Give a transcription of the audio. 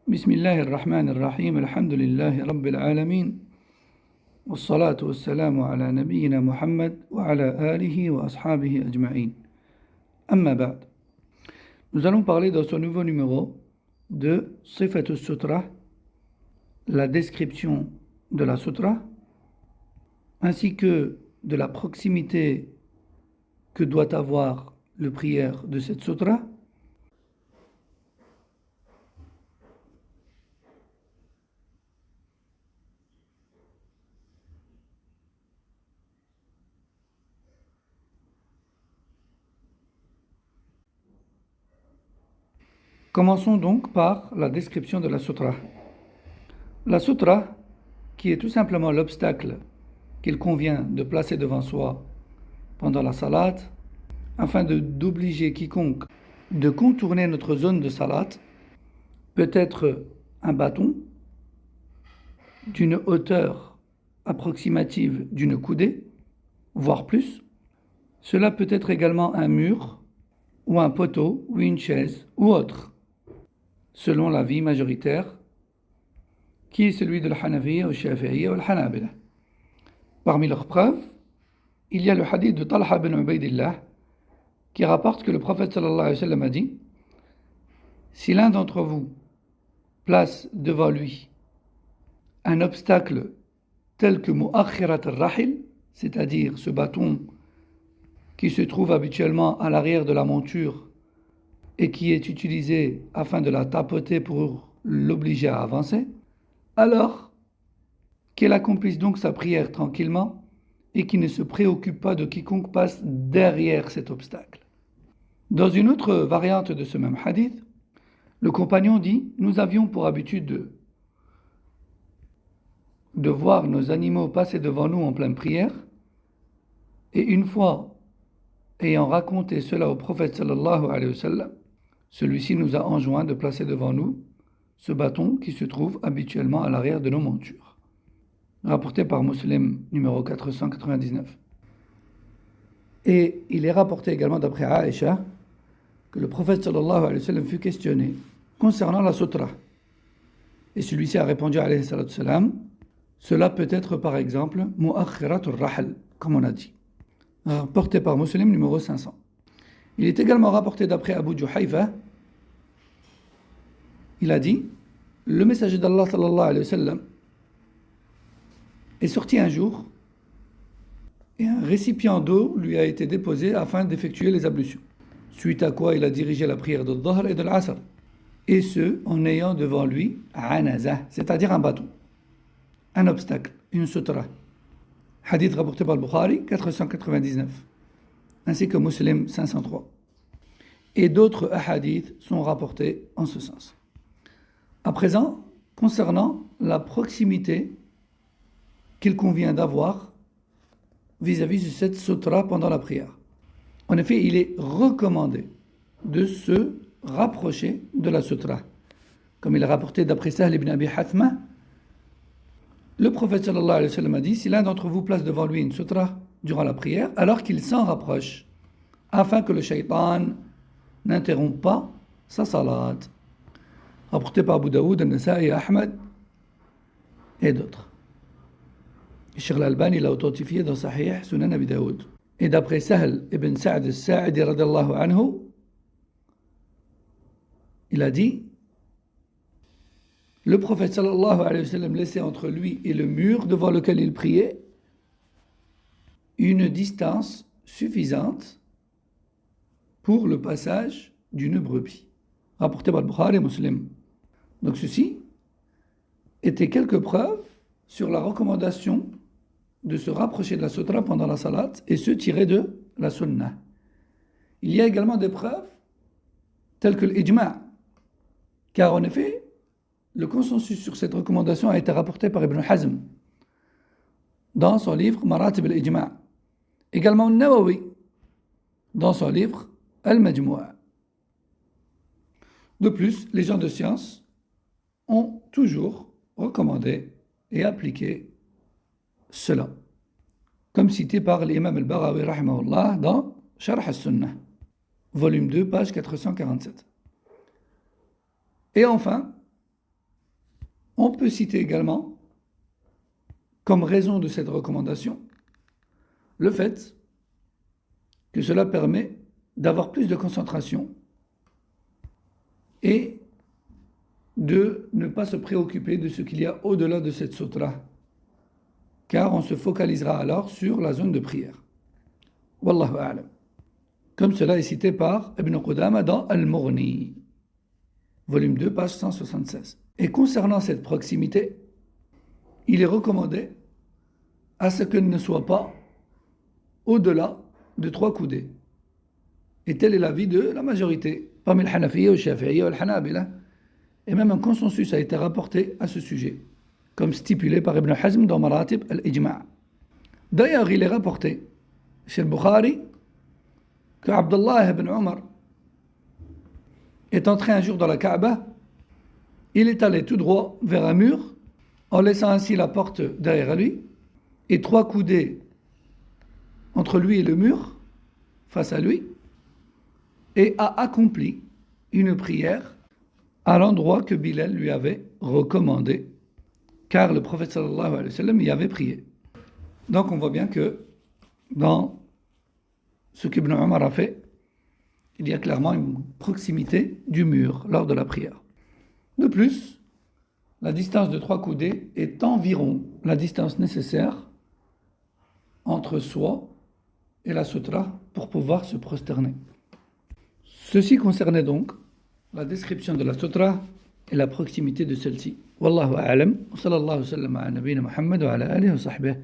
بسم الله الرحمن الرحيم الحمد لله رب العالمين والصلاة والسلام على نبينا محمد وعلى آله وأصحابه أجمعين أما بعد. Nous allons parler dans ce nouveau numéro de Sifat al-Sutra, la description de la sutra, ainsi que de la proximité que doit avoir le prière de cette sutra. Commençons donc par la description de la sutra. La sutra, qui est tout simplement l'obstacle qu'il convient de placer devant soi pendant la salat, afin d'obliger quiconque de contourner notre zone de salat, peut être un bâton d'une hauteur approximative d'une coudée, voire plus. Cela peut être également un mur, ou un poteau, ou une chaise, ou autre, selon l'avis majoritaire, qui est celui de l'Hanafiyya, le Shafi'iyya ou le Hanabila. Parmi leurs preuves, il y a le hadith de Talha ibn Ubaydillah, qui rapporte que le prophète sallallahu alayhi wa sallam a dit: si l'un d'entre vous place devant lui un obstacle tel que mu'akhirat al-rahil, c'est-à-dire ce bâton qui se trouve habituellement à l'arrière de la monture et qui est utilisé afin de la tapoter pour l'obliger à avancer, alors qu'elle accomplisse donc sa prière tranquillement et qui ne se préoccupe pas de quiconque passe derrière cet obstacle. Dans une autre variante de ce même hadith, le compagnon dit: nous avions pour habitude de voir nos animaux passer devant nous en pleine prière, et une fois ayant raconté cela au prophète sallallahu alayhi wa sallam, celui-ci nous a enjoint de placer devant nous ce bâton qui se trouve habituellement à l'arrière de nos montures. Rapporté par Muslim numéro 499. Et il est rapporté également d'après Aïcha que le prophète sallallahu alayhi wa sallam fut questionné concernant la sutra. Et celui-ci a répondu alayhi salatu salam: cela peut être par exemple mu'akhiratul rahl, comme on a dit. Rapporté par Muslim numéro 500. Il est également rapporté d'après Abu Juhayfa. Il a dit: le messager d'Allah sallallahu alayhi wa sallam est sorti un jour et un récipient d'eau lui a été déposé afin d'effectuer les ablutions. Suite à quoi il a dirigé la prière de Dhahr et de l'Asr, et ce en ayant devant lui anaza, c'est-à-dire un bâton, un obstacle, une sutra. Hadith rapporté par le Bukhari 499, ainsi que Muslim 503. Et d'autres hadiths sont rapportés en ce sens. À présent, concernant la proximité qu'il convient d'avoir vis-à-vis de cette sutra pendant la prière. En effet, il est recommandé de se rapprocher de la sutra. Comme il est rapporté d'après Sahl ibn Abi Hathma, le prophète sallallahu alayhi wa sallam a dit: si l'un d'entre vous place devant lui une sutra durant la prière, alors qu'il s'en rapproche, afin que le shaitan n'interrompt pas sa salat. Rapporté par Abu Daoud, An-Nasa'i, Ahmad et d'autres. Cheikh al-Albani l'a authentifié dans Sahih Sunan Abi Daoud. Et d'après Sahl ibn Sa'd al-Sa'idi radiyallahu anhu, il a dit: le prophète sallallahu alayhi wa sallam laissait entre lui et le mur devant lequel il priait une distance suffisante pour le passage d'une brebis. Rapporté par Bukhari et Muslim. Donc ceci était quelques preuves sur la recommandation de se rapprocher de la sutra pendant la salat et se tirer de la sunnah. Il y a également des preuves telles que l'ijma', car en effet, le consensus sur cette recommandation a été rapporté par Ibn Hazm dans son livre Maratib al-Ijma', également Nawawi dans son livre Al-Majmu'a. De plus, les gens de science ont toujours recommandé et appliqué cela, comme cité par l'imam al-Baghawi rahimahullah dans Sharh al-Sunnah, volume 2, page 447. Et enfin, On peut citer également, comme raison de cette recommandation, le fait que cela permet d'avoir plus de concentration et de ne pas se préoccuper de ce qu'il y a au-delà de cette sutra, car on se focalisera alors sur la zone de prière. Wallahu a'lam. Comme cela est cité par Ibn Qudama dans Al-Mughni, volume 2, page 176. Et concernant cette proximité, il est recommandé à ce qu'elle ne soit pas au-delà de 3 coudées. Et tel est l'avis de la majorité, parmi le Hanafiya, le Shafi'iyya et le Hanabila. Et même un consensus a été rapporté à ce sujet, comme stipulé par Ibn Hazm dans Maratib al-Ijma'. D'ailleurs, il est rapporté chez le Bukhari que Abdullah ibn Omar est entré un jour dans la Kaaba. Il est allé tout droit vers un mur, en laissant ainsi la porte derrière lui, et 3 coudées entre lui et le mur, face à lui, et a accompli une prière à l'endroit que Bilal lui avait recommandé, car le prophète sallallahu alayhi wa sallam y avait prié. Donc on voit bien que dans ce qu'Ibn Omar a fait, il y a clairement une proximité du mur lors de la prière. De plus, la distance de 3 coudées est environ la distance nécessaire entre soi et la sutra pour pouvoir se prosterner. Ceci concernait donc la description de la sutra et la proximité de celle-ci. Wallahu a'lam, wa sallallahu sallam ala nabiyyina Muhammad wa ala alihi wa sahbihi.